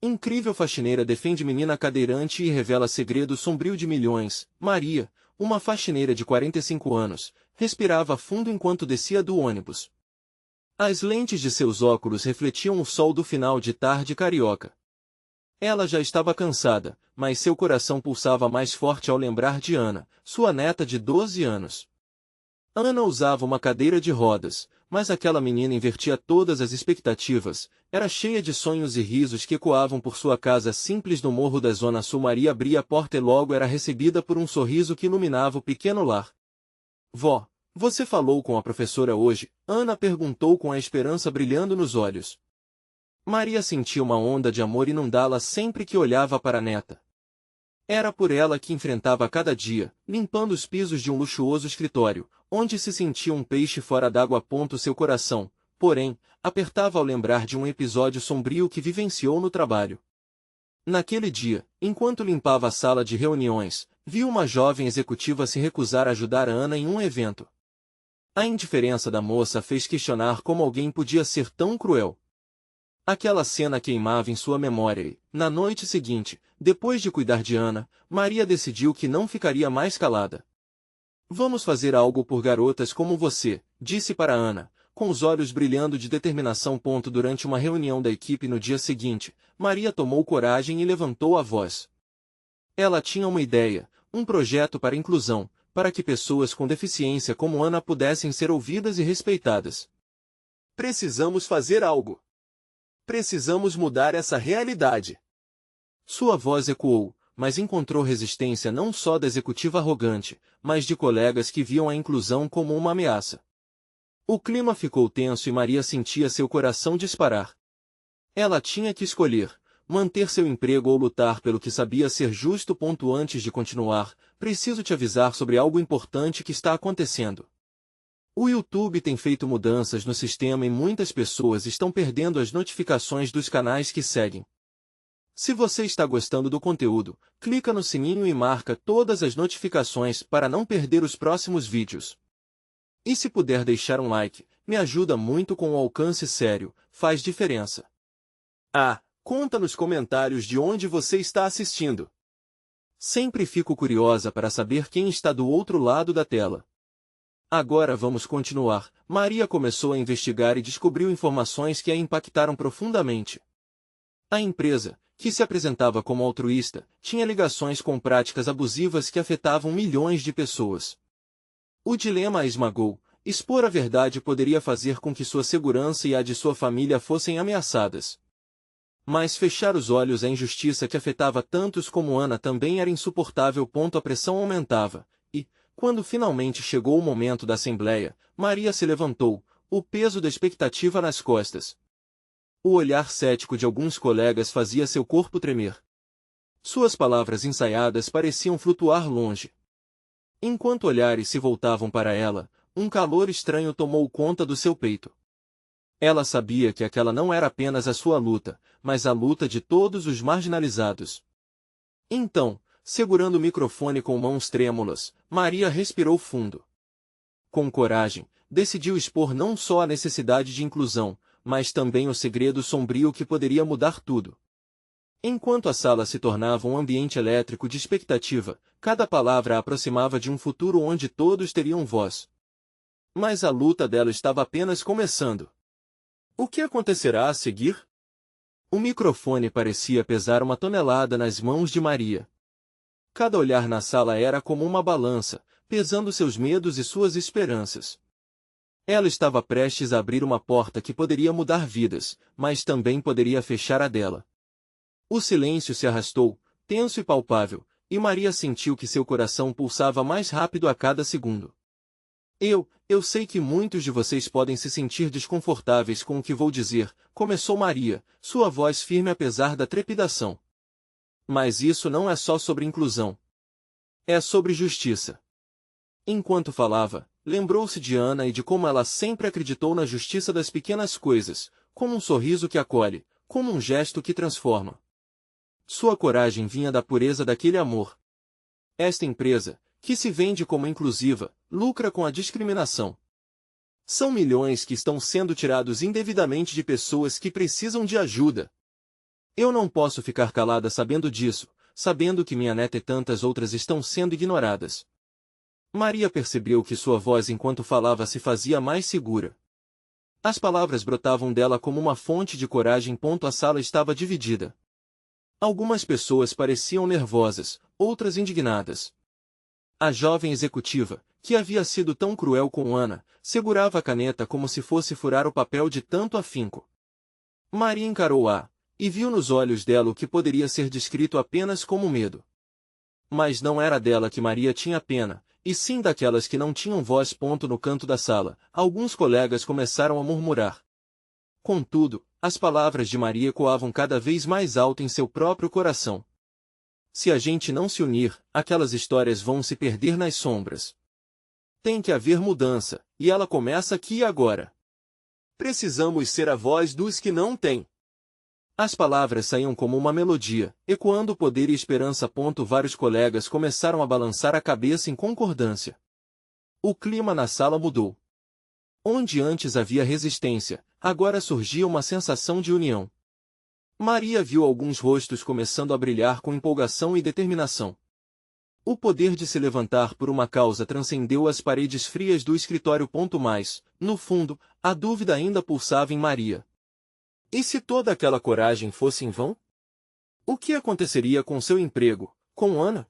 Incrível faxineira defende menina cadeirante e revela segredo sombrio de milhões. Maria, uma faxineira de 45 anos, respirava fundo enquanto descia do ônibus. As lentes de seus óculos refletiam o sol do final de tarde carioca. Ela já estava cansada, mas seu coração pulsava mais forte ao lembrar de Ana, sua neta de 12 anos. Ana usava uma cadeira de rodas, mas aquela menina invertia todas as expectativas, era cheia de sonhos e risos que ecoavam por sua casa simples no morro da Zona Sul. Maria abria a porta e logo era recebida por um sorriso que iluminava o pequeno lar. Vó, você falou com a professora hoje? Ana perguntou com a esperança brilhando nos olhos. Maria sentia uma onda de amor inundá-la sempre que olhava para a neta. Era por ela que enfrentava cada dia, limpando os pisos de um luxuoso escritório, onde se sentia um peixe fora d'água. Seu coração, porém, apertava ao lembrar de um episódio sombrio que vivenciou no trabalho. Naquele dia, enquanto limpava a sala de reuniões, viu uma jovem executiva se recusar a ajudar a Ana em um evento. A indiferença da moça fez questionar como alguém podia ser tão cruel. Aquela cena queimava em sua memória e, na noite seguinte, depois de cuidar de Ana, Maria decidiu que não ficaria mais calada. Vamos fazer algo por garotas como você, disse para Ana, com os olhos brilhando de determinação. Durante uma reunião da equipe no dia seguinte, Maria tomou coragem e levantou a voz. Ela tinha uma ideia, um projeto para inclusão, para que pessoas com deficiência como Ana pudessem ser ouvidas e respeitadas. Precisamos fazer algo. Precisamos mudar essa realidade. Sua voz ecoou, mas encontrou resistência não só da executiva arrogante, mas de colegas que viam a inclusão como uma ameaça. O clima ficou tenso e Maria sentia seu coração disparar. Ela tinha que escolher, manter seu emprego ou lutar pelo que sabia ser justo. Antes de continuar, preciso te avisar sobre algo importante que está acontecendo. O YouTube tem feito mudanças no sistema e muitas pessoas estão perdendo as notificações dos canais que seguem. Se você está gostando do conteúdo, clica no sininho e marca todas as notificações para não perder os próximos vídeos. E se puder deixar um like, me ajuda muito com o alcance sério, faz diferença. Conta nos comentários de onde você está assistindo. Sempre fico curiosa para saber quem está do outro lado da tela. Agora vamos continuar. Maria começou a investigar e descobriu informações que a impactaram profundamente. A empresa, que se apresentava como altruísta, tinha ligações com práticas abusivas que afetavam milhões de pessoas. O dilema a esmagou. Expor a verdade poderia fazer com que sua segurança e a de sua família fossem ameaçadas. Mas fechar os olhos à injustiça que afetava tantos como Ana também era insuportável. A pressão aumentava. Quando finalmente chegou o momento da assembleia, Maria se levantou, o peso da expectativa nas costas. O olhar cético de alguns colegas fazia seu corpo tremer. Suas palavras ensaiadas pareciam flutuar longe. Enquanto olhares se voltavam para ela, um calor estranho tomou conta do seu peito. Ela sabia que aquela não era apenas a sua luta, mas a luta de todos os marginalizados. Então, segurando o microfone com mãos trêmulas, Maria respirou fundo. Com coragem, decidiu expor não só a necessidade de inclusão, mas também o segredo sombrio que poderia mudar tudo. Enquanto a sala se tornava um ambiente elétrico de expectativa, cada palavra a aproximava de um futuro onde todos teriam voz. Mas a luta dela estava apenas começando. O que acontecerá a seguir? O microfone parecia pesar 1 tonelada nas mãos de Maria. Cada olhar na sala era como uma balança, pesando seus medos e suas esperanças. Ela estava prestes a abrir uma porta que poderia mudar vidas, mas também poderia fechar a dela. O silêncio se arrastou, tenso e palpável, e Maria sentiu que seu coração pulsava mais rápido a cada segundo. Eu sei que muitos de vocês podem se sentir desconfortáveis com o que vou dizer, começou Maria, sua voz firme apesar da trepidação. Mas isso não é só sobre inclusão. É sobre justiça. Enquanto falava, lembrou-se de Ana e de como ela sempre acreditou na justiça das pequenas coisas, como um sorriso que acolhe, como um gesto que transforma. Sua coragem vinha da pureza daquele amor. Esta empresa, que se vende como inclusiva, lucra com a discriminação. São milhões que estão sendo tirados indevidamente de pessoas que precisam de ajuda. Eu não posso ficar calada sabendo disso, sabendo que minha neta e tantas outras estão sendo ignoradas. Maria percebeu que sua voz enquanto falava se fazia mais segura. As palavras brotavam dela como uma fonte de coragem. A sala estava dividida. Algumas pessoas pareciam nervosas, outras indignadas. A jovem executiva, que havia sido tão cruel com Ana, segurava a caneta como se fosse furar o papel de tanto afinco. Maria encarou-a, e viu nos olhos dela o que poderia ser descrito apenas como medo. Mas não era dela que Maria tinha pena, e sim daquelas que não tinham voz. No canto da sala, alguns colegas começaram a murmurar. Contudo, as palavras de Maria ecoavam cada vez mais alto em seu próprio coração. Se a gente não se unir, aquelas histórias vão se perder nas sombras. Tem que haver mudança, e ela começa aqui e agora. Precisamos ser a voz dos que não têm. As palavras saíam como uma melodia, ecoando poder e esperança. Vários colegas começaram a balançar a cabeça em concordância. O clima na sala mudou. Onde antes havia resistência, agora surgia uma sensação de união. Maria viu alguns rostos começando a brilhar com empolgação e determinação. O poder de se levantar por uma causa transcendeu as paredes frias do escritório. Mas, no fundo, a dúvida ainda pulsava em Maria. E se toda aquela coragem fosse em vão? O que aconteceria com seu emprego, com Ana?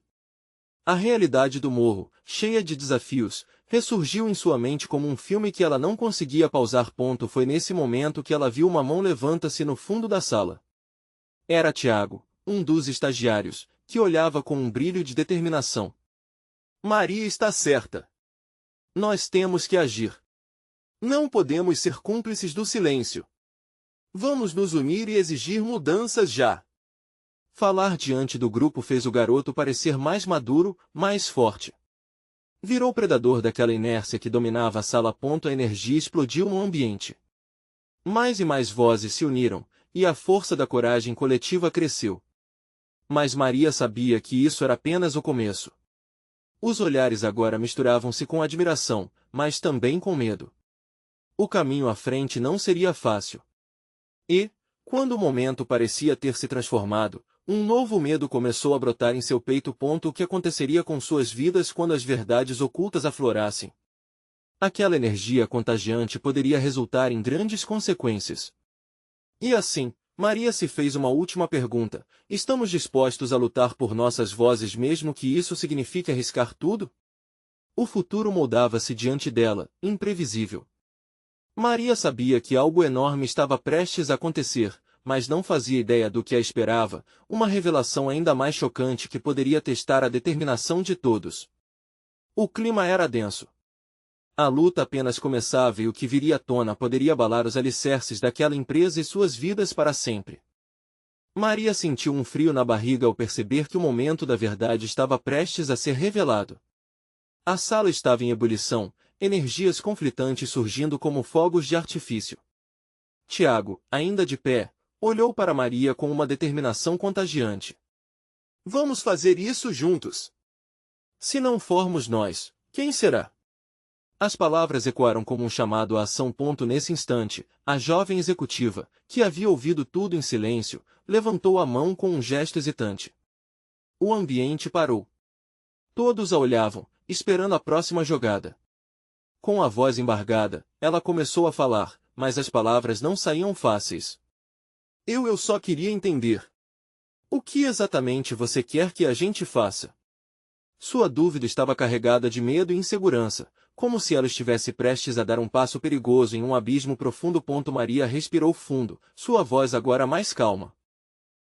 A realidade do morro, cheia de desafios, ressurgiu em sua mente como um filme que ela não conseguia pausar. Foi nesse momento que ela viu uma mão levanta-se no fundo da sala. Era Tiago, um dos estagiários, que olhava com um brilho de determinação. Maria está certa. Nós temos que agir. Não podemos ser cúmplices do silêncio. Vamos nos unir e exigir mudanças já. Falar diante do grupo fez o garoto parecer mais maduro, mais forte. Virou predador daquela inércia que dominava a sala. A energia explodiu no ambiente. Mais e mais vozes se uniram, e a força da coragem coletiva cresceu. Mas Maria sabia que isso era apenas o começo. Os olhares agora misturavam-se com admiração, mas também com medo. O caminho à frente não seria fácil. E, quando o momento parecia ter se transformado, um novo medo começou a brotar em seu peito. O que aconteceria com suas vidas quando as verdades ocultas aflorassem? Aquela energia contagiante poderia resultar em grandes consequências. E assim, Maria se fez uma última pergunta: estamos dispostos a lutar por nossas vozes mesmo que isso signifique arriscar tudo? O futuro moldava-se diante dela, imprevisível. Maria sabia que algo enorme estava prestes a acontecer, mas não fazia ideia do que a esperava, uma revelação ainda mais chocante que poderia testar a determinação de todos. O clima era denso. A luta apenas começava e o que viria à tona poderia abalar os alicerces daquela empresa e suas vidas para sempre. Maria sentiu um frio na barriga ao perceber que o momento da verdade estava prestes a ser revelado. A sala estava em ebulição, energias conflitantes surgindo como fogos de artifício. Tiago, ainda de pé, olhou para Maria com uma determinação contagiante. Vamos fazer isso juntos. Se não formos nós, quem será? As palavras ecoaram como um chamado à ação. Nesse instante, a jovem executiva, que havia ouvido tudo em silêncio, levantou a mão com um gesto hesitante. O ambiente parou. Todos a olhavam, esperando a próxima jogada. Com a voz embargada, ela começou a falar, mas as palavras não saíam fáceis. Eu só queria entender. O que exatamente você quer que a gente faça? Sua dúvida estava carregada de medo e insegurança, como se ela estivesse prestes a dar um passo perigoso em um abismo profundo. Maria respirou fundo, sua voz agora mais calma.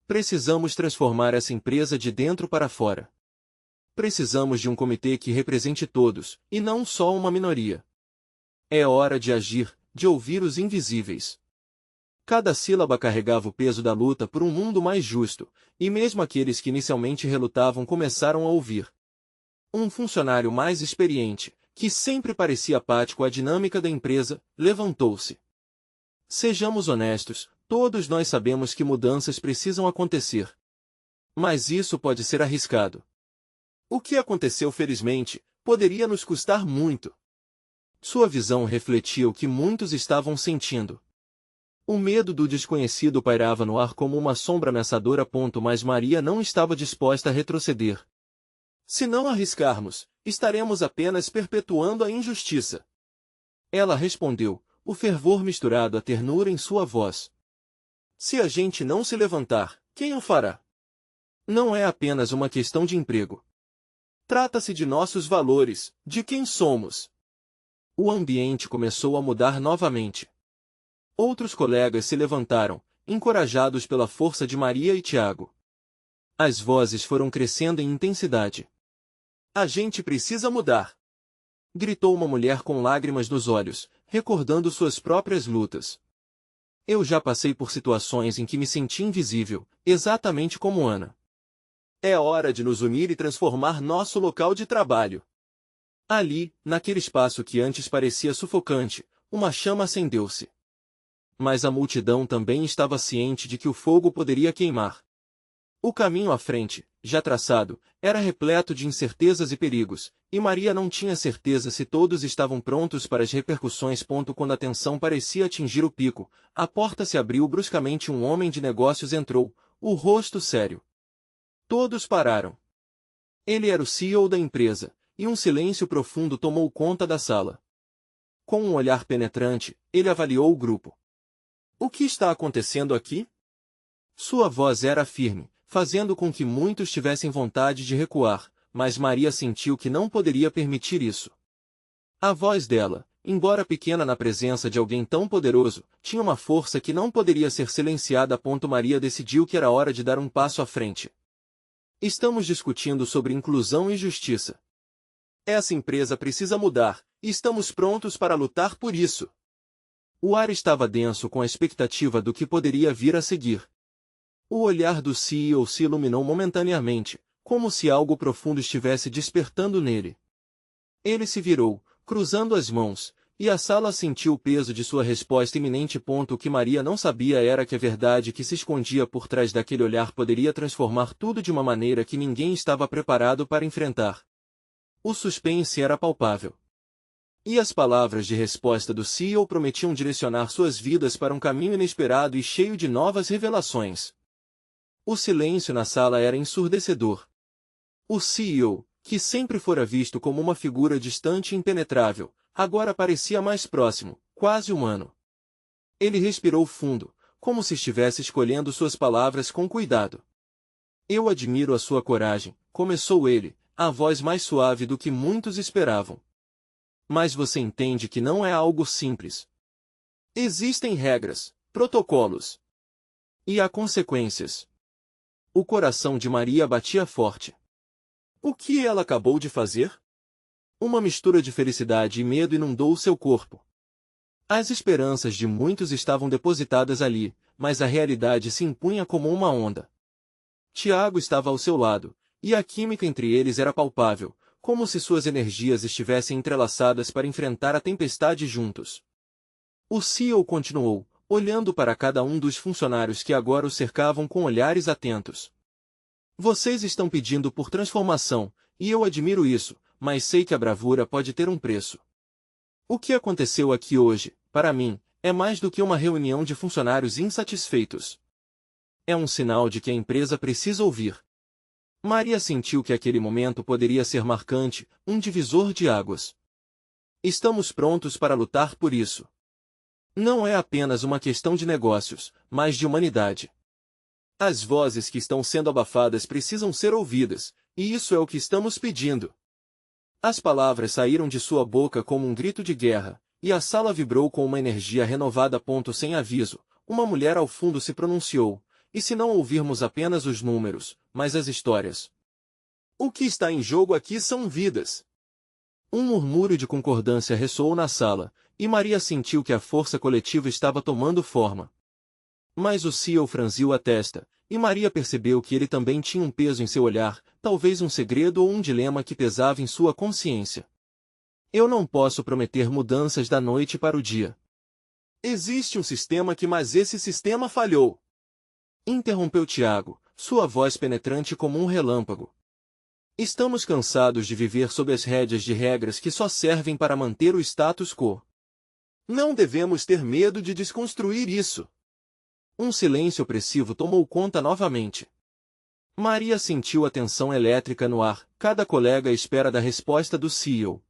Precisamos transformar essa empresa de dentro para fora. Precisamos de um comitê que represente todos, e não só uma minoria. É hora de agir, de ouvir os invisíveis. Cada sílaba carregava o peso da luta por um mundo mais justo, e mesmo aqueles que inicialmente relutavam começaram a ouvir. Um funcionário mais experiente, que sempre parecia apático à dinâmica da empresa, levantou-se. Sejamos honestos, todos nós sabemos que mudanças precisam acontecer. Mas isso pode ser arriscado. O que aconteceu felizmente, poderia nos custar muito. Sua visão refletia o que muitos estavam sentindo. O medo do desconhecido pairava no ar como uma sombra ameaçadora. Mas Maria não estava disposta a retroceder. Se não arriscarmos, estaremos apenas perpetuando a injustiça. Ela respondeu, o fervor misturado à ternura em sua voz. Se a gente não se levantar, quem o fará? Não é apenas uma questão de emprego. Trata-se de nossos valores, de quem somos. O ambiente começou a mudar novamente. Outros colegas se levantaram, encorajados pela força de Maria e Tiago. As vozes foram crescendo em intensidade. A gente precisa mudar! Gritou uma mulher com lágrimas nos olhos, recordando suas próprias lutas. Eu já passei por situações em que me senti invisível, exatamente como Ana. É hora de nos unir e transformar nosso local de trabalho. Ali, naquele espaço que antes parecia sufocante, uma chama acendeu-se. Mas a multidão também estava ciente de que o fogo poderia queimar. O caminho à frente, já traçado, era repleto de incertezas e perigos, e Maria não tinha certeza se todos estavam prontos para as repercussões. Quando a tensão parecia atingir o pico, a porta se abriu bruscamente e um homem de negócios entrou, o rosto sério. Todos pararam. Ele era o CEO da empresa, e um silêncio profundo tomou conta da sala. Com um olhar penetrante, ele avaliou o grupo. O que está acontecendo aqui? Sua voz era firme, fazendo com que muitos tivessem vontade de recuar, mas Maria sentiu que não poderia permitir isso. A voz dela, embora pequena na presença de alguém tão poderoso, tinha uma força que não poderia ser silenciada. Maria decidiu que era hora de dar um passo à frente. Estamos discutindo sobre inclusão e justiça. Essa empresa precisa mudar, e estamos prontos para lutar por isso. O ar estava denso com a expectativa do que poderia vir a seguir. O olhar do CEO se iluminou momentaneamente, como se algo profundo estivesse despertando nele. Ele se virou, cruzando as mãos, e a sala sentiu o peso de sua resposta iminente. O que Maria não sabia era que a verdade que se escondia por trás daquele olhar poderia transformar tudo de uma maneira que ninguém estava preparado para enfrentar. O suspense era palpável. E as palavras de resposta do CEO prometiam direcionar suas vidas para um caminho inesperado e cheio de novas revelações. O silêncio na sala era ensurdecedor. O CEO, que sempre fora visto como uma figura distante e impenetrável, agora parecia mais próximo, quase humano. Ele respirou fundo, como se estivesse escolhendo suas palavras com cuidado. Eu admiro a sua coragem, começou ele, a voz mais suave do que muitos esperavam. Mas você entende que não é algo simples. Existem regras, protocolos. E há consequências. O coração de Maria batia forte. O que ela acabou de fazer? Uma mistura de felicidade e medo inundou seu corpo. As esperanças de muitos estavam depositadas ali, mas a realidade se impunha como uma onda. Tiago estava ao seu lado, e a química entre eles era palpável, como se suas energias estivessem entrelaçadas para enfrentar a tempestade juntos. O CEO continuou, olhando para cada um dos funcionários que agora o cercavam com olhares atentos. Vocês estão pedindo por transformação, e eu admiro isso, mas sei que a bravura pode ter um preço. O que aconteceu aqui hoje, para mim, é mais do que uma reunião de funcionários insatisfeitos. É um sinal de que a empresa precisa ouvir. Maria sentiu que aquele momento poderia ser marcante, um divisor de águas. Estamos prontos para lutar por isso. Não é apenas uma questão de negócios, mas de humanidade. As vozes que estão sendo abafadas precisam ser ouvidas, e isso é o que estamos pedindo. As palavras saíram de sua boca como um grito de guerra, e a sala vibrou com uma energia renovada. Sem aviso, uma mulher ao fundo se pronunciou. E se não ouvirmos apenas os números, mas as histórias? O que está em jogo aqui são vidas. Um murmúrio de concordância ressoou na sala, e Maria sentiu que a força coletiva estava tomando forma. Mas o CEO franziu a testa, e Maria percebeu que ele também tinha um peso em seu olhar, talvez um segredo ou um dilema que pesava em sua consciência. Eu não posso prometer mudanças da noite para o dia. Existe um sistema mas esse sistema falhou. Interrompeu Tiago, sua voz penetrante como um relâmpago. Estamos cansados de viver sob as rédeas de regras que só servem para manter o status quo. Não devemos ter medo de desconstruir isso. Um silêncio opressivo tomou conta novamente. Maria sentiu a tensão elétrica no ar, cada colega à espera da resposta do CEO.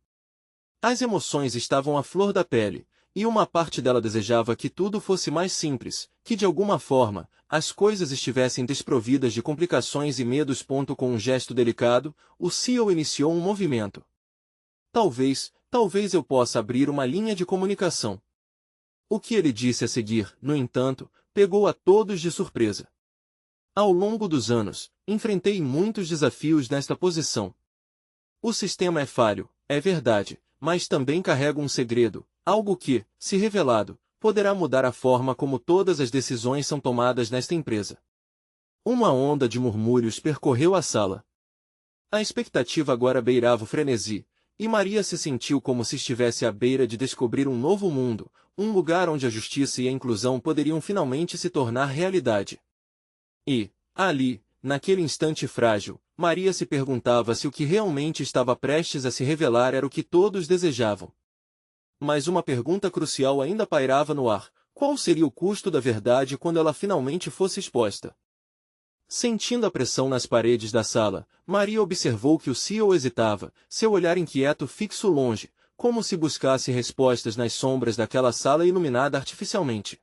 As emoções estavam à flor da pele, e uma parte dela desejava que tudo fosse mais simples, que de alguma forma, as coisas estivessem desprovidas de complicações e medos. Com um gesto delicado, o CEO iniciou um movimento. Talvez eu possa abrir uma linha de comunicação. O que ele disse a seguir, no entanto, pegou a todos de surpresa. Ao longo dos anos, enfrentei muitos desafios nesta posição. O sistema é falho, é verdade, mas também carrega um segredo, algo que, se revelado, poderá mudar a forma como todas as decisões são tomadas nesta empresa. Uma onda de murmúrios percorreu a sala. A expectativa agora beirava o frenesi, e Maria se sentiu como se estivesse à beira de descobrir um novo mundo, um lugar onde a justiça e a inclusão poderiam finalmente se tornar realidade. E, ali, naquele instante frágil, Maria se perguntava se o que realmente estava prestes a se revelar era o que todos desejavam. Mas uma pergunta crucial ainda pairava no ar: qual seria o custo da verdade quando ela finalmente fosse exposta? Sentindo a pressão nas paredes da sala, Maria observou que o CEO hesitava, seu olhar inquieto fixo longe, como se buscasse respostas nas sombras daquela sala iluminada artificialmente.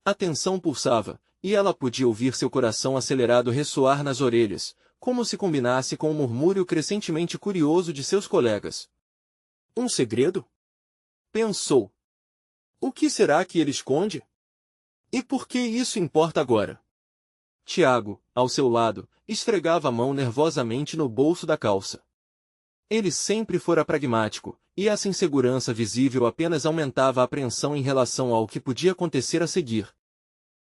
A tensão pulsava, e ela podia ouvir seu coração acelerado ressoar nas orelhas, como se combinasse com o murmúrio crescentemente curioso de seus colegas. Um segredo? Pensou. O que será que ele esconde? E por que isso importa agora? Tiago, ao seu lado, esfregava a mão nervosamente no bolso da calça. Ele sempre fora pragmático, e essa insegurança visível apenas aumentava a apreensão em relação ao que podia acontecer a seguir.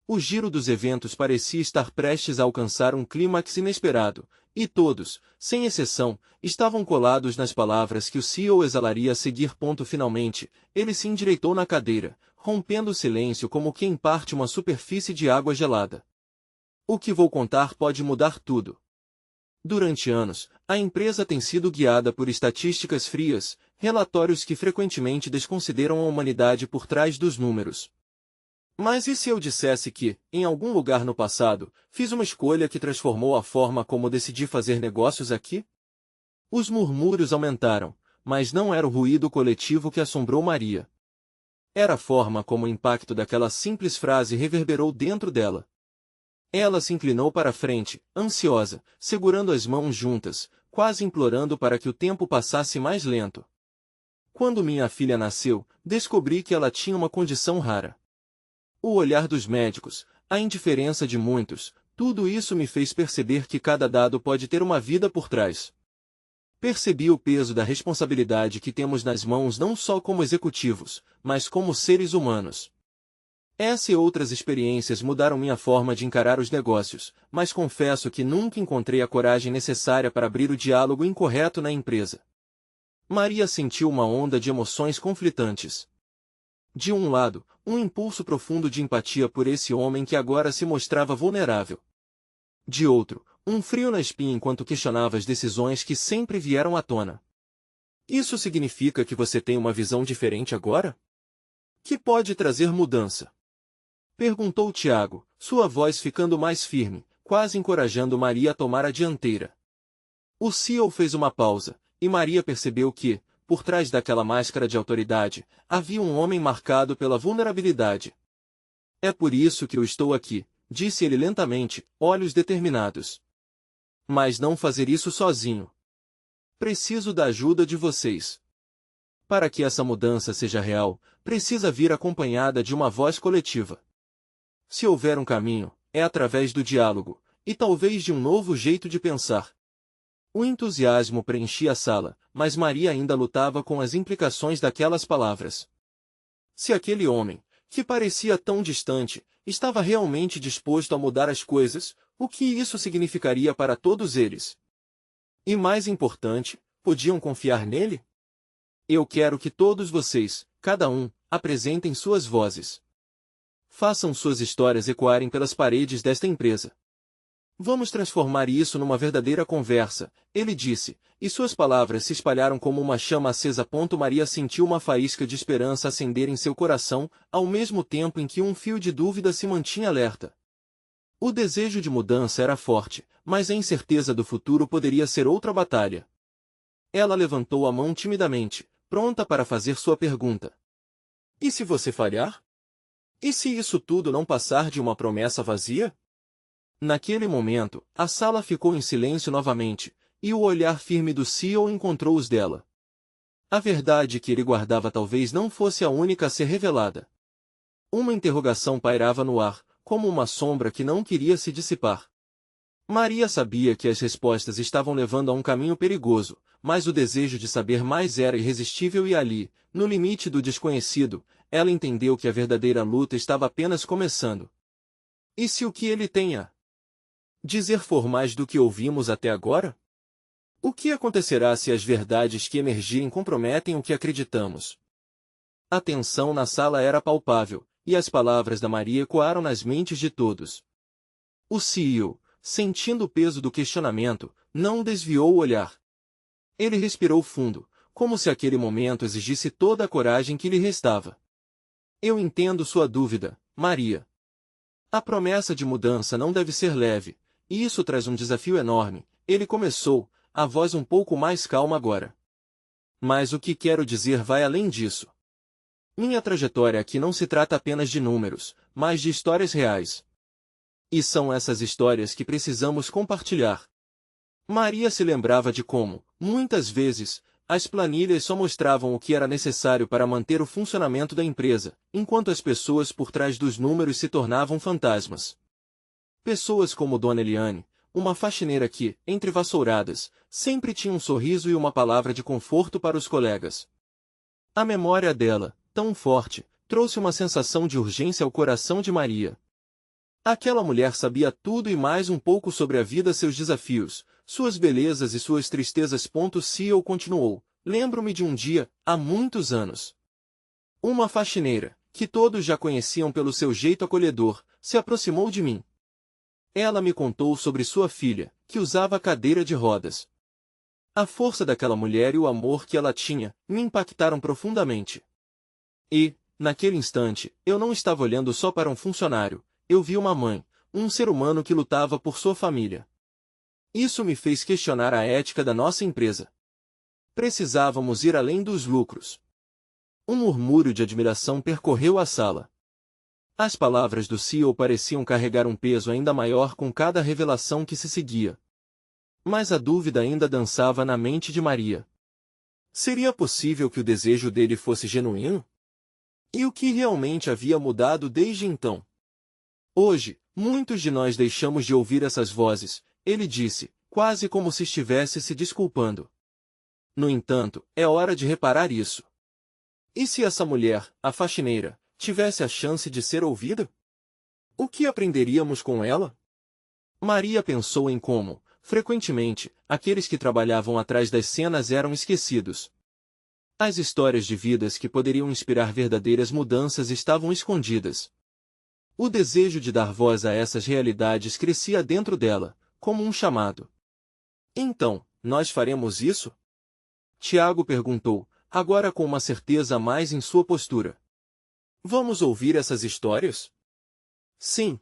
O giro dos eventos parecia estar prestes a alcançar um clímax inesperado, e todos, sem exceção, estavam colados nas palavras que o CEO exalaria a seguir. Finalmente, ele se endireitou na cadeira, rompendo o silêncio como quem parte uma superfície de água gelada. O que vou contar pode mudar tudo. Durante anos, a empresa tem sido guiada por estatísticas frias, relatórios que frequentemente desconsideram a humanidade por trás dos números. Mas e se eu dissesse que, em algum lugar no passado, fiz uma escolha que transformou a forma como decidi fazer negócios aqui? Os murmúrios aumentaram, mas não era o ruído coletivo que assombrou Maria. Era a forma como o impacto daquela simples frase reverberou dentro dela. Ela se inclinou para a frente, ansiosa, segurando as mãos juntas, quase implorando para que o tempo passasse mais lento. Quando minha filha nasceu, descobri que ela tinha uma condição rara. O olhar dos médicos, a indiferença de muitos, tudo isso me fez perceber que cada dado pode ter uma vida por trás. Percebi o peso da responsabilidade que temos nas mãos não só como executivos, mas como seres humanos. Essa e outras experiências mudaram minha forma de encarar os negócios, mas confesso que nunca encontrei a coragem necessária para abrir o diálogo incorreto na empresa. Maria sentiu uma onda de emoções conflitantes. De um lado, um impulso profundo de empatia por esse homem que agora se mostrava vulnerável. De outro, um frio na espinha enquanto questionava as decisões que sempre vieram à tona. Isso significa que você tem uma visão diferente agora? Que pode trazer mudança? Perguntou Tiago, sua voz ficando mais firme, quase encorajando Maria a tomar a dianteira. O CEO fez uma pausa, e Maria percebeu que, por trás daquela máscara de autoridade, havia um homem marcado pela vulnerabilidade. É por isso que eu estou aqui, disse ele lentamente, olhos determinados. Mas não fazer isso sozinho. Preciso da ajuda de vocês. Para que essa mudança seja real, precisa vir acompanhada de uma voz coletiva. Se houver um caminho, é através do diálogo, e talvez de um novo jeito de pensar. O entusiasmo preenchia a sala, mas Maria ainda lutava com as implicações daquelas palavras. Se aquele homem, que parecia tão distante, estava realmente disposto a mudar as coisas, o que isso significaria para todos eles? E mais importante, podiam confiar nele? Eu quero que todos vocês, cada um, apresentem suas vozes. Façam suas histórias ecoarem pelas paredes desta empresa. Vamos transformar isso numa verdadeira conversa, ele disse, e suas palavras se espalharam como uma chama acesa. Maria sentiu uma faísca de esperança acender em seu coração, ao mesmo tempo em que um fio de dúvida se mantinha alerta. O desejo de mudança era forte, mas a incerteza do futuro poderia ser outra batalha. Ela levantou a mão timidamente, pronta para fazer sua pergunta. E se você falhar? E se isso tudo não passar de uma promessa vazia? Naquele momento, a sala ficou em silêncio novamente, e o olhar firme do CEO encontrou os dela. A verdade que ele guardava talvez não fosse a única a ser revelada. Uma interrogação pairava no ar, como uma sombra que não queria se dissipar. Maria sabia que as respostas estavam levando a um caminho perigoso, mas o desejo de saber mais era irresistível e ali, no limite do desconhecido, ela entendeu que a verdadeira luta estava apenas começando. E se o que ele tem a dizer for mais do que ouvimos até agora? O que acontecerá se as verdades que emergirem comprometem o que acreditamos? A tensão na sala era palpável, e as palavras da Maria ecoaram nas mentes de todos. O CEO, sentindo o peso do questionamento, não desviou o olhar. Ele respirou fundo, como se aquele momento exigisse toda a coragem que lhe restava. Eu entendo sua dúvida, Maria. A promessa de mudança não deve ser leve, e isso traz um desafio enorme, ele começou, a voz um pouco mais calma agora. Mas o que quero dizer vai além disso. Minha trajetória aqui não se trata apenas de números, mas de histórias reais. E são essas histórias que precisamos compartilhar. Maria se lembrava de como, muitas vezes, as planilhas só mostravam o que era necessário para manter o funcionamento da empresa, enquanto as pessoas por trás dos números se tornavam fantasmas. Pessoas como Dona Eliane, uma faxineira que, entre vassouradas, sempre tinha um sorriso e uma palavra de conforto para os colegas. A memória dela, tão forte, trouxe uma sensação de urgência ao coração de Maria. Aquela mulher sabia tudo e mais um pouco sobre a vida, seus desafios, suas belezas e suas tristezas. CEO continuou, lembro-me de um dia, há muitos anos. Uma faxineira, que todos já conheciam pelo seu jeito acolhedor, se aproximou de mim. Ela me contou sobre sua filha, que usava cadeira de rodas. A força daquela mulher e o amor que ela tinha, me impactaram profundamente. E, naquele instante, eu não estava olhando só para um funcionário, eu vi uma mãe, um ser humano que lutava por sua família. Isso me fez questionar a ética da nossa empresa. Precisávamos ir além dos lucros. Um murmúrio de admiração percorreu a sala. As palavras do CEO pareciam carregar um peso ainda maior com cada revelação que se seguia. Mas a dúvida ainda dançava na mente de Maria. Seria possível que o desejo dele fosse genuíno? E o que realmente havia mudado desde então? Hoje, muitos de nós deixamos de ouvir essas vozes, ele disse, quase como se estivesse se desculpando. No entanto, é hora de reparar isso. E se essa mulher, a faxineira, tivesse a chance de ser ouvida? O que aprenderíamos com ela? Maria pensou em como, frequentemente, aqueles que trabalhavam atrás das cenas eram esquecidos. As histórias de vidas que poderiam inspirar verdadeiras mudanças estavam escondidas. O desejo de dar voz a essas realidades crescia dentro dela, como um chamado. Então, nós faremos isso? Tiago perguntou, agora com uma certeza a mais em sua postura. Vamos ouvir essas histórias? Sim.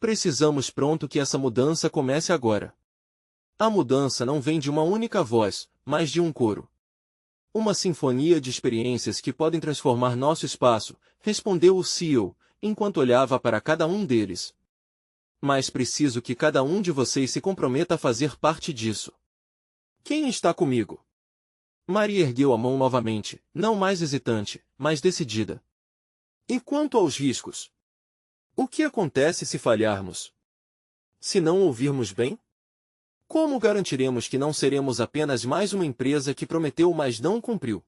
Precisamos pronto que essa mudança comece agora. A mudança não vem de uma única voz, mas de um coro. Uma sinfonia de experiências que podem transformar nosso espaço, respondeu o CEO, enquanto olhava para cada um deles. Mas preciso que cada um de vocês se comprometa a fazer parte disso. Quem está comigo? Maria ergueu a mão novamente, não mais hesitante, mas decidida. E quanto aos riscos? O que acontece se falharmos? Se não ouvirmos bem? Como garantiremos que não seremos apenas mais uma empresa que prometeu mas não cumpriu?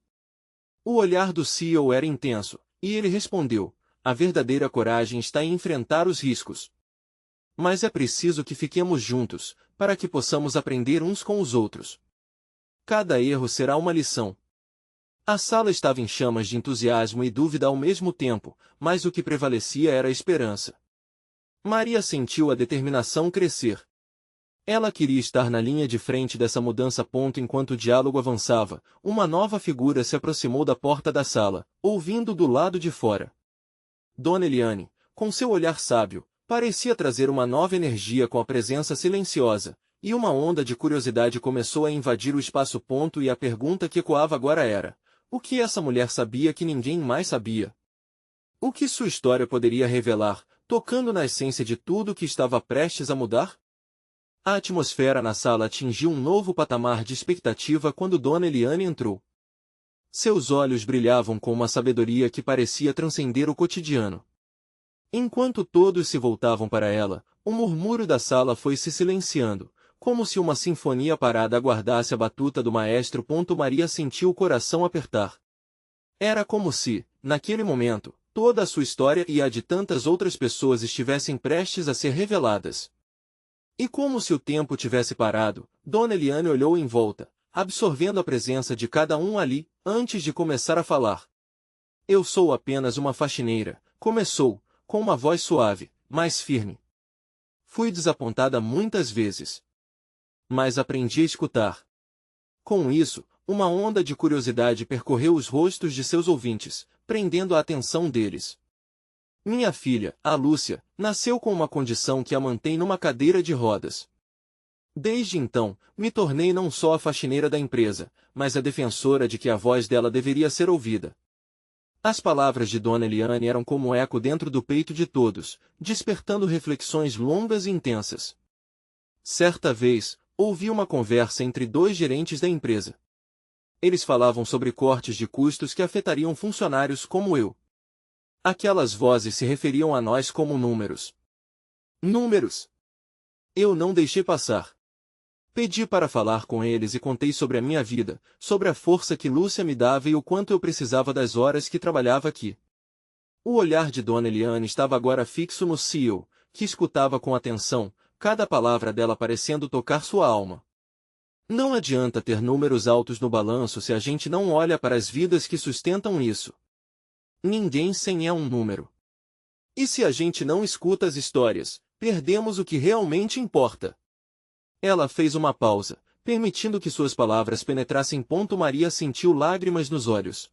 O olhar do CEO era intenso, e ele respondeu, a verdadeira coragem está em enfrentar os riscos. Mas é preciso que fiquemos juntos, para que possamos aprender uns com os outros. Cada erro será uma lição. A sala estava em chamas de entusiasmo e dúvida ao mesmo tempo, mas o que prevalecia era a esperança. Maria sentiu a determinação crescer, Ela queria estar na linha de frente dessa mudança. Enquanto o diálogo avançava, uma nova figura se aproximou da porta da sala, ouvindo do lado de fora. Dona Eliane, com seu olhar sábio, parecia trazer uma nova energia com a presença silenciosa, e uma onda de curiosidade começou a invadir o espaço. E a pergunta que ecoava agora era: o que essa mulher sabia que ninguém mais sabia? O que sua história poderia revelar, tocando na essência de tudo que estava prestes a mudar? A atmosfera na sala atingiu um novo patamar de expectativa quando Dona Eliane entrou. Seus olhos brilhavam com uma sabedoria que parecia transcender o cotidiano. Enquanto todos se voltavam para ela, o murmúrio da sala foi se silenciando, como se uma sinfonia parada aguardasse a batuta do maestro. Maria sentiu o coração apertar. Era como se, naquele momento, toda a sua história e a de tantas outras pessoas estivessem prestes a ser reveladas. E como se o tempo tivesse parado, Dona Eliane olhou em volta, absorvendo a presença de cada um ali, antes de começar a falar. Eu sou apenas uma faxineira, começou, com uma voz suave, mas firme. Fui desapontada muitas vezes. Mas aprendi a escutar. Com isso, uma onda de curiosidade percorreu os rostos de seus ouvintes, prendendo a atenção deles. Minha filha, a Lúcia, nasceu com uma condição que a mantém numa cadeira de rodas. Desde então, me tornei não só a faxineira da empresa, mas a defensora de que a voz dela deveria ser ouvida. As palavras de Dona Eliane eram como eco dentro do peito de todos, despertando reflexões longas e intensas. Certa vez, ouvi uma conversa entre dois gerentes da empresa. Eles falavam sobre cortes de custos que afetariam funcionários como eu. Aquelas vozes se referiam a nós como números. Números! Eu não deixei passar. Pedi para falar com eles e contei sobre a minha vida, sobre a força que Lúcia me dava e o quanto eu precisava das horas que trabalhava aqui. O olhar de Dona Eliane estava agora fixo no CEO, que escutava com atenção, cada palavra dela parecendo tocar sua alma. Não adianta ter números altos no balanço se a gente não olha para as vidas que sustentam isso. Ninguém sem é um número. E se a gente não escuta as histórias, perdemos o que realmente importa. Ela fez uma pausa, permitindo que suas palavras penetrassem. Maria sentiu lágrimas nos olhos.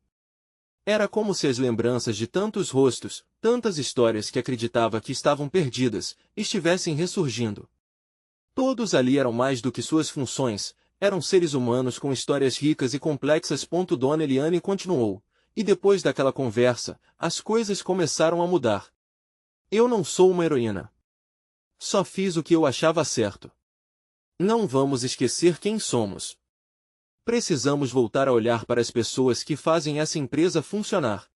Era como se as lembranças de tantos rostos, tantas histórias que acreditava que estavam perdidas, estivessem ressurgindo. Todos ali eram mais do que suas funções, eram seres humanos com histórias ricas e complexas. Dona Eliane continuou. E depois daquela conversa, as coisas começaram a mudar. Eu não sou uma heroína. Só fiz o que eu achava certo. Não vamos esquecer quem somos. Precisamos voltar a olhar para as pessoas que fazem essa empresa funcionar.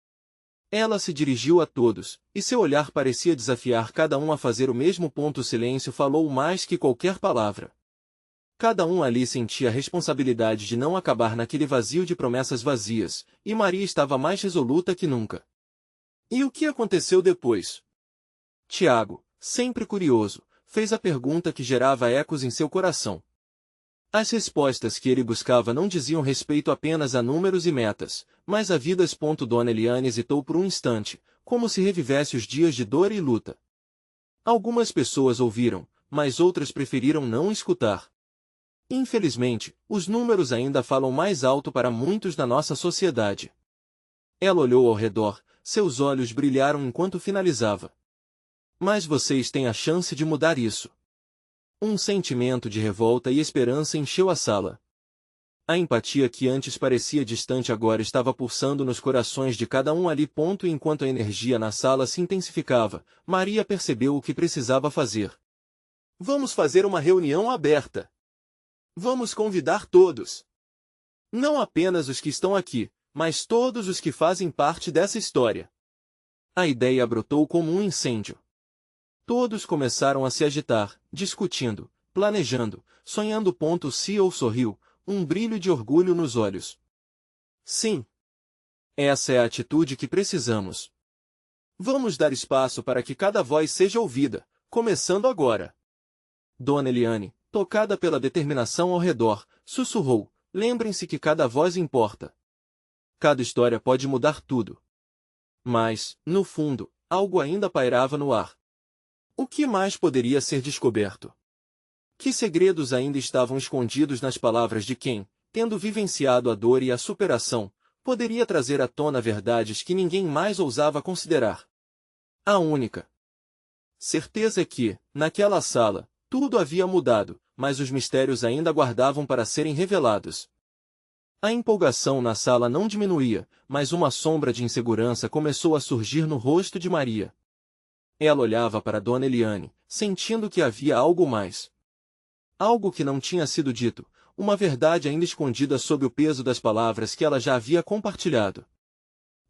Ela se dirigiu a todos, e seu olhar parecia desafiar cada um a fazer o mesmo. O silêncio falou mais que qualquer palavra. Cada um ali sentia a responsabilidade de não acabar naquele vazio de promessas vazias, e Maria estava mais resoluta que nunca. E o que aconteceu depois? Tiago, sempre curioso, fez a pergunta que gerava ecos em seu coração. As respostas que ele buscava não diziam respeito apenas a números e metas, mas a vidas. Dona Eliane hesitou por um instante, como se revivesse os dias de dor e luta. Algumas pessoas ouviram, mas outras preferiram não escutar. Infelizmente, os números ainda falam mais alto para muitos da nossa sociedade. Ela olhou ao redor, seus olhos brilharam enquanto finalizava. Mas vocês têm a chance de mudar isso. Um sentimento de revolta e esperança encheu a sala. A empatia que antes parecia distante agora estava pulsando nos corações de cada um ali. E enquanto a energia na sala se intensificava, Maria percebeu o que precisava fazer. Vamos fazer uma reunião aberta. Vamos convidar todos. Não apenas os que estão aqui, mas todos os que fazem parte dessa história. A ideia brotou como um incêndio. Todos começaram a se agitar, discutindo, planejando, sonhando. O CEO sorriu, um brilho de orgulho nos olhos. Sim. Essa é a atitude que precisamos. Vamos dar espaço para que cada voz seja ouvida, começando agora. Dona Eliane, tocada pela determinação ao redor, sussurrou, lembrem-se que cada voz importa. Cada história pode mudar tudo. Mas, no fundo, algo ainda pairava no ar. O que mais poderia ser descoberto? Que segredos ainda estavam escondidos nas palavras de quem, tendo vivenciado a dor e a superação, poderia trazer à tona verdades que ninguém mais ousava considerar? A única certeza é que, naquela sala, tudo havia mudado, mas os mistérios ainda aguardavam para serem revelados. A empolgação na sala não diminuía, mas uma sombra de insegurança começou a surgir no rosto de Maria. Ela olhava para Dona Eliane, sentindo que havia algo mais. Algo que não tinha sido dito, uma verdade ainda escondida sob o peso das palavras que ela já havia compartilhado.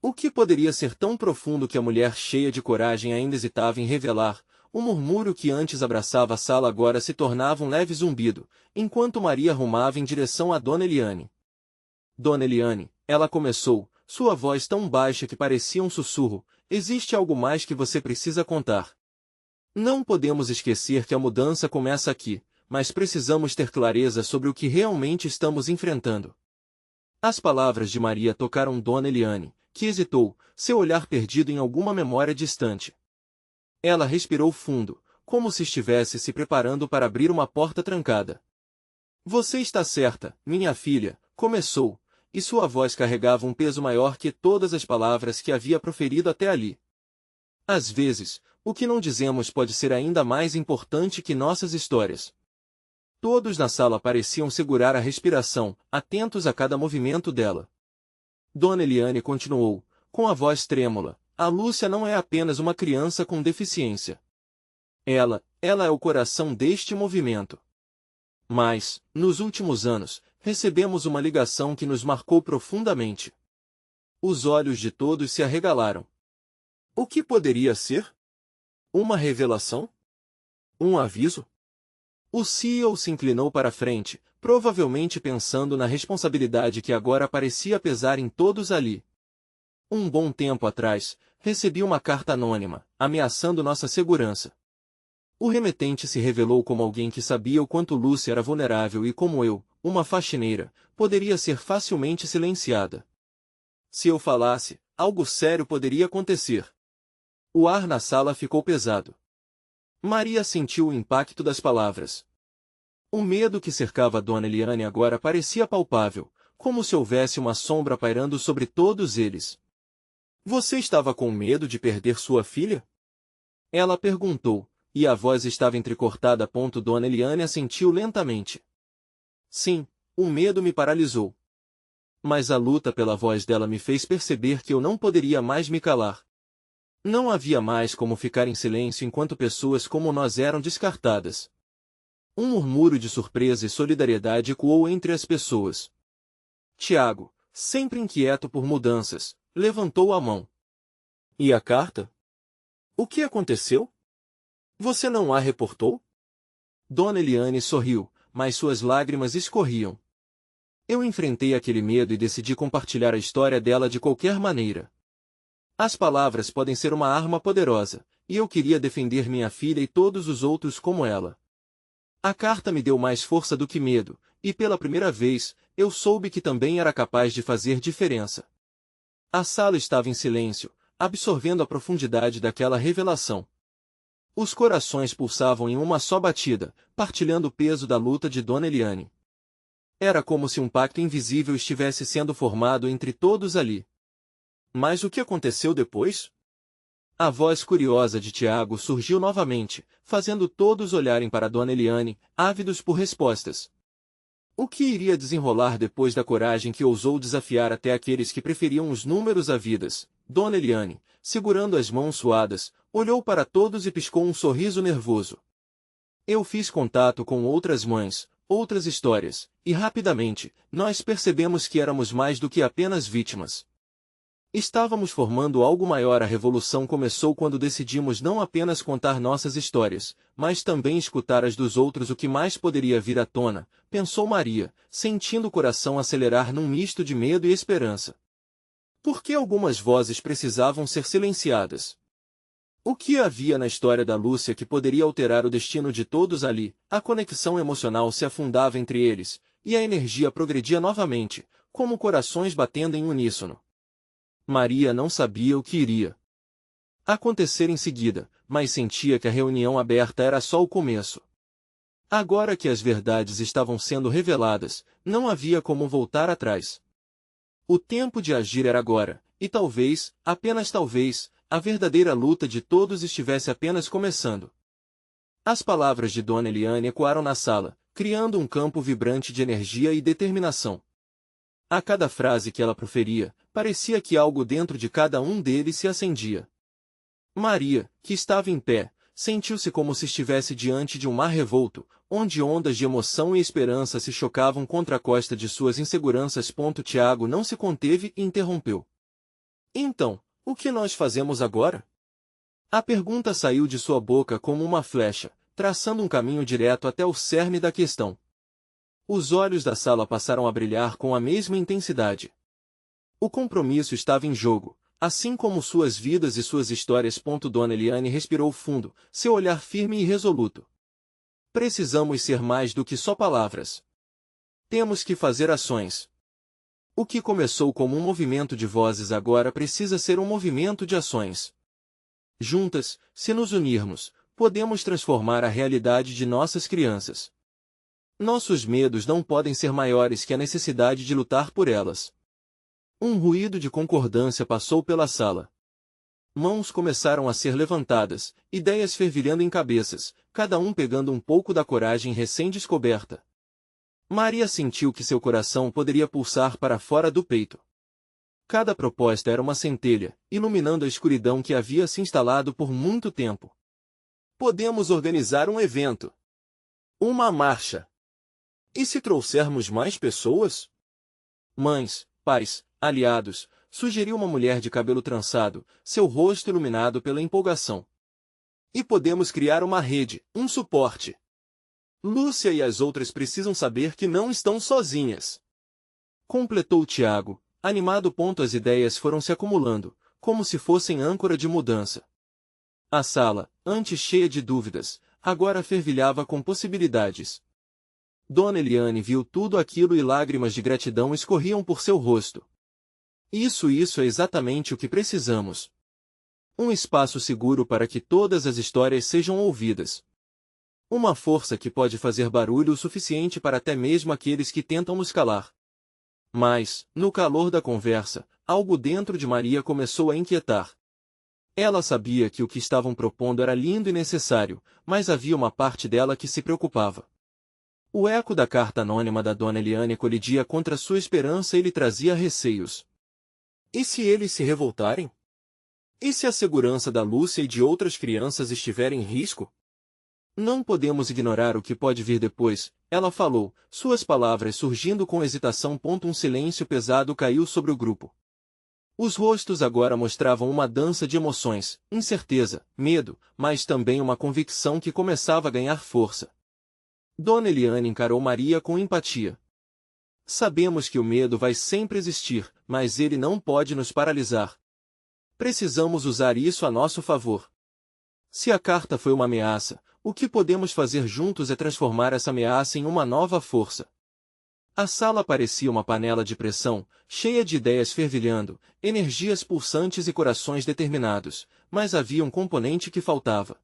O que poderia ser tão profundo que a mulher cheia de coragem ainda hesitava em revelar? O murmúrio que antes abraçava a sala agora se tornava um leve zumbido, enquanto Maria rumava em direção a Dona Eliane. Dona Eliane, ela começou, sua voz tão baixa que parecia um sussurro, existe algo mais que você precisa contar. Não podemos esquecer que a mudança começa aqui, mas precisamos ter clareza sobre o que realmente estamos enfrentando. As palavras de Maria tocaram Dona Eliane, que hesitou, seu olhar perdido em alguma memória distante. Ela respirou fundo, como se estivesse se preparando para abrir uma porta trancada. Você está certa, minha filha, começou, e sua voz carregava um peso maior que todas as palavras que havia proferido até ali. Às vezes, o que não dizemos pode ser ainda mais importante que nossas histórias. Todos na sala pareciam segurar a respiração, atentos a cada movimento dela. Dona Eliane continuou, com a voz trêmula, a Lúcia não é apenas uma criança com deficiência. Ela é o coração deste movimento. Mas, nos últimos anos, recebemos uma ligação que nos marcou profundamente. Os olhos de todos se arregalaram. O que poderia ser? Uma revelação? Um aviso? O CEO se inclinou para a frente, provavelmente pensando na responsabilidade que agora parecia pesar em todos ali. Um bom tempo atrás, recebi uma carta anônima, ameaçando nossa segurança. O remetente se revelou como alguém que sabia o quanto Lúcia era vulnerável e como eu, uma faxineira, poderia ser facilmente silenciada. Se eu falasse, algo sério poderia acontecer. O ar na sala ficou pesado. Maria sentiu o impacto das palavras. O medo que cercava Dona Eliane agora parecia palpável, como se houvesse uma sombra pairando sobre todos eles. Você estava com medo de perder sua filha? Ela perguntou, e a voz estava entrecortada a ponto Dona Eliane assentiu lentamente. Sim, o medo me paralisou. Mas a luta pela voz dela me fez perceber que eu não poderia mais me calar. Não havia mais como ficar em silêncio enquanto pessoas como nós eram descartadas. Um murmúrio de surpresa e solidariedade ecoou entre as pessoas. Tiago, sempre inquieto por mudanças, levantou a mão. E a carta? O que aconteceu? Você não a reportou? Dona Eliane sorriu, mas suas lágrimas escorriam. Eu enfrentei aquele medo e decidi compartilhar a história dela de qualquer maneira. As palavras podem ser uma arma poderosa, e eu queria defender minha filha e todos os outros como ela. A carta me deu mais força do que medo, e pela primeira vez, eu soube que também era capaz de fazer diferença. A sala estava em silêncio, absorvendo a profundidade daquela revelação. Os corações pulsavam em uma só batida, partilhando o peso da luta de Dona Eliane. Era como se um pacto invisível estivesse sendo formado entre todos ali. Mas o que aconteceu depois? A voz curiosa de Tiago surgiu novamente, fazendo todos olharem para Dona Eliane, ávidos por respostas. O que iria desenrolar depois da coragem que ousou desafiar até aqueles que preferiam os números a vidas? Dona Eliane, segurando as mãos suadas, olhou para todos e piscou um sorriso nervoso. Eu fiz contato com outras mães, outras histórias, e rapidamente, nós percebemos que éramos mais do que apenas vítimas. Estávamos formando algo maior. A revolução começou quando decidimos não apenas contar nossas histórias, mas também escutar as dos outros. O que mais poderia vir à tona, pensou Maria, sentindo o coração acelerar num misto de medo e esperança. Por que algumas vozes precisavam ser silenciadas? O que havia na história da Lúcia que poderia alterar o destino de todos ali? A conexão emocional se afundava entre eles, e a energia progredia novamente, como corações batendo em uníssono. Maria não sabia o que iria acontecer em seguida, mas sentia que a reunião aberta era só o começo. Agora que as verdades estavam sendo reveladas, não havia como voltar atrás. O tempo de agir era agora, e talvez, apenas talvez, a verdadeira luta de todos estivesse apenas começando. As palavras de Dona Eliane ecoaram na sala, criando um campo vibrante de energia e determinação. A cada frase que ela proferia, parecia que algo dentro de cada um deles se acendia. Maria, que estava em pé, sentiu-se como se estivesse diante de um mar revolto, onde ondas de emoção e esperança se chocavam contra a costa de suas inseguranças. Tiago não se conteve e interrompeu. Então, o que nós fazemos agora? A pergunta saiu de sua boca como uma flecha, traçando um caminho direto até o cerne da questão. Os olhos da sala passaram a brilhar com a mesma intensidade. O compromisso estava em jogo, assim como suas vidas e suas histórias. Dona Eliane respirou fundo, seu olhar firme e resoluto. Precisamos ser mais do que só palavras. Temos que fazer ações. O que começou como um movimento de vozes agora precisa ser um movimento de ações. Juntas, se nos unirmos, podemos transformar a realidade de nossas crianças. Nossos medos não podem ser maiores que a necessidade de lutar por elas. Um ruído de concordância passou pela sala. Mãos começaram a ser levantadas, ideias fervilhando em cabeças, cada um pegando um pouco da coragem recém-descoberta. Maria sentiu que seu coração poderia pulsar para fora do peito. Cada proposta era uma centelha, iluminando a escuridão que havia se instalado por muito tempo. Podemos organizar um evento. Uma marcha. E se trouxermos mais pessoas? Mães, pais, aliados, sugeriu uma mulher de cabelo trançado, seu rosto iluminado pela empolgação. E podemos criar uma rede, um suporte. Lúcia e as outras precisam saber que não estão sozinhas. Completou Tiago, animado. As ideias foram se acumulando, como se fossem âncora de mudança. A sala, antes cheia de dúvidas, agora fervilhava com possibilidades. Dona Eliane viu tudo aquilo e lágrimas de gratidão escorriam por seu rosto. Isso é exatamente o que precisamos. Um espaço seguro para que todas as histórias sejam ouvidas. Uma força que pode fazer barulho o suficiente para até mesmo aqueles que tentam nos calar. Mas, no calor da conversa, algo dentro de Maria começou a inquietar. Ela sabia que o que estavam propondo era lindo e necessário, mas havia uma parte dela que se preocupava. O eco da carta anônima da Dona Eliane colidia contra sua esperança e lhe trazia receios. E se eles se revoltarem? E se a segurança da Lúcia e de outras crianças estiver em risco? Não podemos ignorar o que pode vir depois, ela falou, suas palavras surgindo com hesitação. Um silêncio pesado caiu sobre o grupo. Os rostos agora mostravam uma dança de emoções, incerteza, medo, mas também uma convicção que começava a ganhar força. Dona Eliane encarou Maria com empatia. Sabemos que o medo vai sempre existir, mas ele não pode nos paralisar. Precisamos usar isso a nosso favor. Se a carta foi uma ameaça, o que podemos fazer juntos é transformar essa ameaça em uma nova força. A sala parecia uma panela de pressão, cheia de ideias fervilhando, energias pulsantes e corações determinados, mas havia um componente que faltava.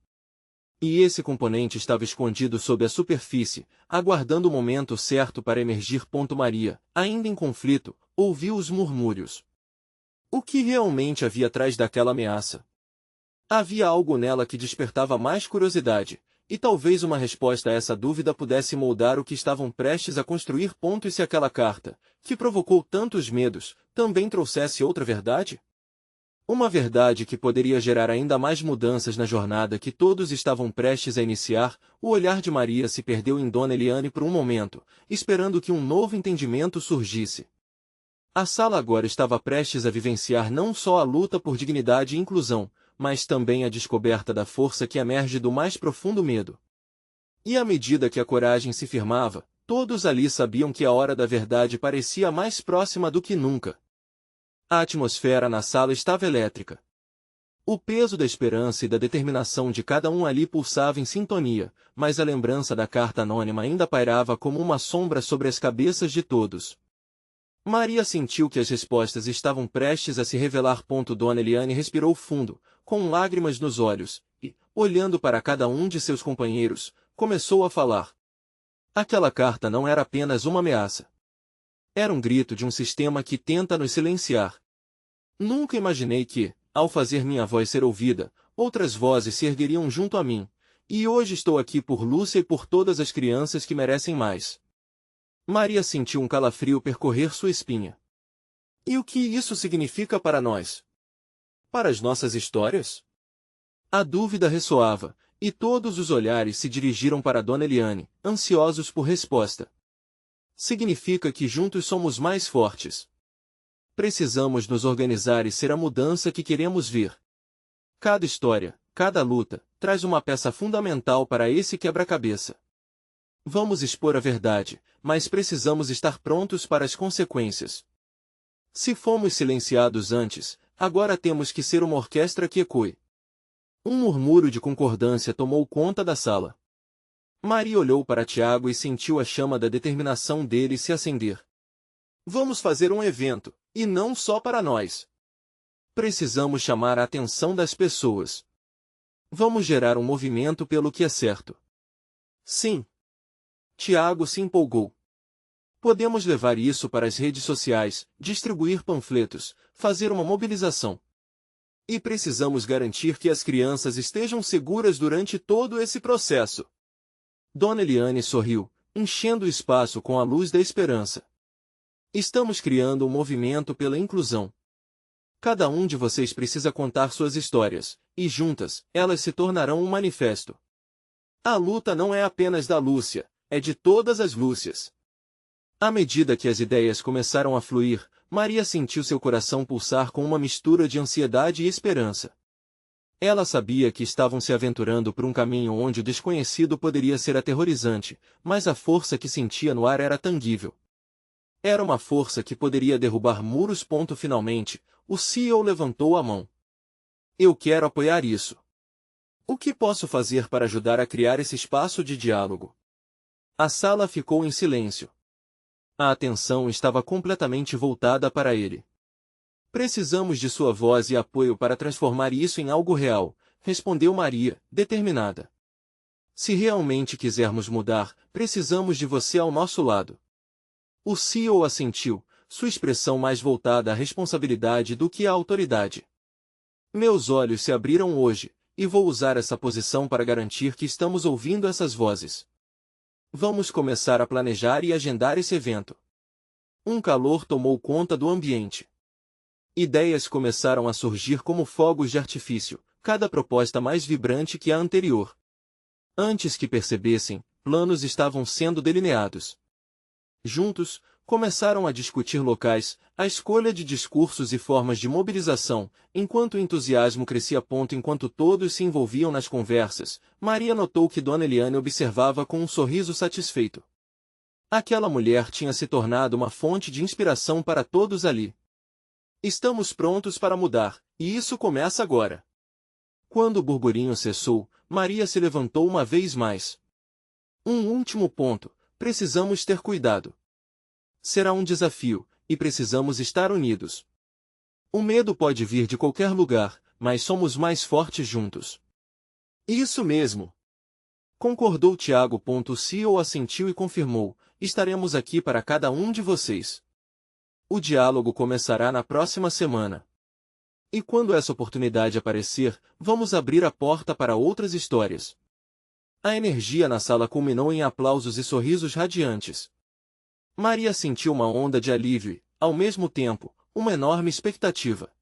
E esse componente estava escondido sob a superfície, aguardando o momento certo para emergir. Maria, ainda em conflito, ouviu os murmúrios. O que realmente havia atrás daquela ameaça? Havia algo nela que despertava mais curiosidade, e talvez uma resposta a essa dúvida pudesse moldar o que estavam prestes a construir. E se aquela carta, que provocou tantos medos, também trouxesse outra verdade? Uma verdade que poderia gerar ainda mais mudanças na jornada que todos estavam prestes a iniciar. O olhar de Maria se perdeu em Dona Eliane por um momento, esperando que um novo entendimento surgisse. A sala agora estava prestes a vivenciar não só a luta por dignidade e inclusão, mas também a descoberta da força que emerge do mais profundo medo. E à medida que a coragem se firmava, todos ali sabiam que a hora da verdade parecia mais próxima do que nunca. A atmosfera na sala estava elétrica. O peso da esperança e da determinação de cada um ali pulsava em sintonia, mas a lembrança da carta anônima ainda pairava como uma sombra sobre as cabeças de todos. Maria sentiu que as respostas estavam prestes a se revelar. Dona Eliane respirou fundo, com lágrimas nos olhos, e, olhando para cada um de seus companheiros, começou a falar. Aquela carta não era apenas uma ameaça. Era um grito de um sistema que tenta nos silenciar. Nunca imaginei que, ao fazer minha voz ser ouvida, outras vozes se ergueriam junto a mim. E hoje estou aqui por Lúcia e por todas as crianças que merecem mais. Maria sentiu um calafrio percorrer sua espinha. E o que isso significa para nós? Para as nossas histórias? A dúvida ressoava, e todos os olhares se dirigiram para Dona Eliane, ansiosos por resposta. Significa que juntos somos mais fortes. Precisamos nos organizar e ser a mudança que queremos ver. Cada história, cada luta, traz uma peça fundamental para esse quebra-cabeça. Vamos expor a verdade, mas precisamos estar prontos para as consequências. Se fomos silenciados antes, agora temos que ser uma orquestra que ecoe. Um murmúrio de concordância tomou conta da sala. Maria olhou para Tiago e sentiu a chama da determinação dele se acender. Vamos fazer um evento, e não só para nós. Precisamos chamar a atenção das pessoas. Vamos gerar um movimento pelo que é certo. Sim. Tiago se empolgou. Podemos levar isso para as redes sociais, distribuir panfletos, fazer uma mobilização. E precisamos garantir que as crianças estejam seguras durante todo esse processo. Dona Eliane sorriu, enchendo o espaço com a luz da esperança. Estamos criando um movimento pela inclusão. Cada um de vocês precisa contar suas histórias, e juntas, elas se tornarão um manifesto. A luta não é apenas da Lúcia, é de todas as Lúcias. À medida que as ideias começaram a fluir, Maria sentiu seu coração pulsar com uma mistura de ansiedade e esperança. Ela sabia que estavam se aventurando por um caminho onde o desconhecido poderia ser aterrorizante, mas a força que sentia no ar era tangível. Era uma força que poderia derrubar muros. Finalmente, o CEO levantou a mão. Eu quero apoiar isso. O que posso fazer para ajudar a criar esse espaço de diálogo? A sala ficou em silêncio. A atenção estava completamente voltada para ele. Precisamos de sua voz e apoio para transformar isso em algo real, respondeu Maria, determinada. Se realmente quisermos mudar, precisamos de você ao nosso lado. O CEO assentiu, sua expressão mais voltada à responsabilidade do que à autoridade. Meus olhos se abriram hoje, e vou usar essa posição para garantir que estamos ouvindo essas vozes. Vamos começar a planejar e agendar esse evento. Um calor tomou conta do ambiente. Ideias começaram a surgir como fogos de artifício, cada proposta mais vibrante que a anterior. Antes que percebessem, planos estavam sendo delineados. Juntos, começaram a discutir locais, a escolha de discursos e formas de mobilização, enquanto o entusiasmo crescia. Enquanto todos se envolviam nas conversas, Maria notou que Dona Eliane observava com um sorriso satisfeito. Aquela mulher tinha se tornado uma fonte de inspiração para todos ali. Estamos prontos para mudar, e isso começa agora. Quando o burburinho cessou, Maria se levantou uma vez mais. Um último ponto. Precisamos ter cuidado. Será um desafio, e precisamos estar unidos. O medo pode vir de qualquer lugar, mas somos mais fortes juntos. Isso mesmo. Concordou Tiago. O CEO assentiu e confirmou, estaremos aqui para cada um de vocês. O diálogo começará na próxima semana. E quando essa oportunidade aparecer, vamos abrir a porta para outras histórias. A energia na sala culminou em aplausos e sorrisos radiantes. Maria sentiu uma onda de alívio e, ao mesmo tempo, uma enorme expectativa.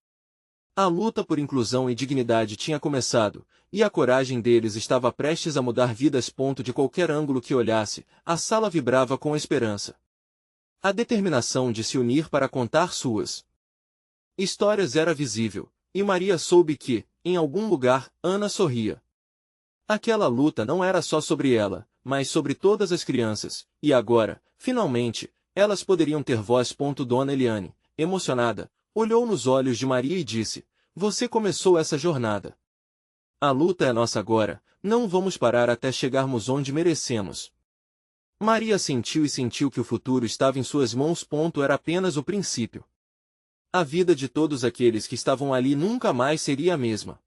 A luta por inclusão e dignidade tinha começado, e a coragem deles estava prestes a mudar vidas. De qualquer ângulo que olhasse, a sala vibrava com esperança. A determinação de se unir para contar suas histórias era visível, e Maria soube que, em algum lugar, Ana sorria. Aquela luta não era só sobre ela, mas sobre todas as crianças, e agora, finalmente, elas poderiam ter voz. Dona Eliane, emocionada, olhou nos olhos de Maria e disse, você começou essa jornada. A luta é nossa agora, não vamos parar até chegarmos onde merecemos. Maria sentiu que o futuro estava em suas mãos. Era apenas o princípio. A vida de todos aqueles que estavam ali nunca mais seria a mesma.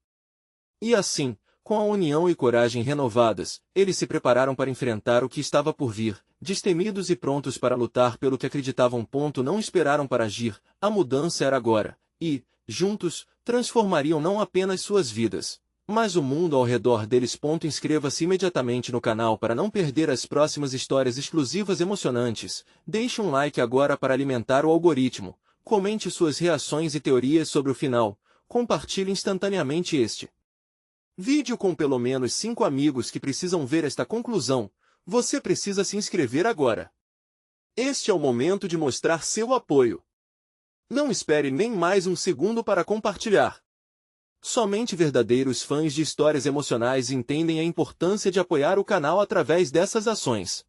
E assim, Com a união e coragem renovadas, eles se prepararam para enfrentar o que estava por vir, destemidos e prontos para lutar pelo que acreditavam. Não esperaram para agir, a mudança era agora, e, juntos, transformariam não apenas suas vidas, mas o mundo ao redor deles. Inscreva-se imediatamente no canal para não perder as próximas histórias exclusivas emocionantes, deixe um like agora para alimentar o algoritmo, comente suas reações e teorias sobre o final, compartilhe instantaneamente este vídeo com pelo menos 5 amigos que precisam ver esta conclusão. Você precisa se inscrever agora. Este é o momento de mostrar seu apoio. Não espere nem mais um segundo para compartilhar. Somente verdadeiros fãs de histórias emocionais entendem a importância de apoiar o canal através dessas ações.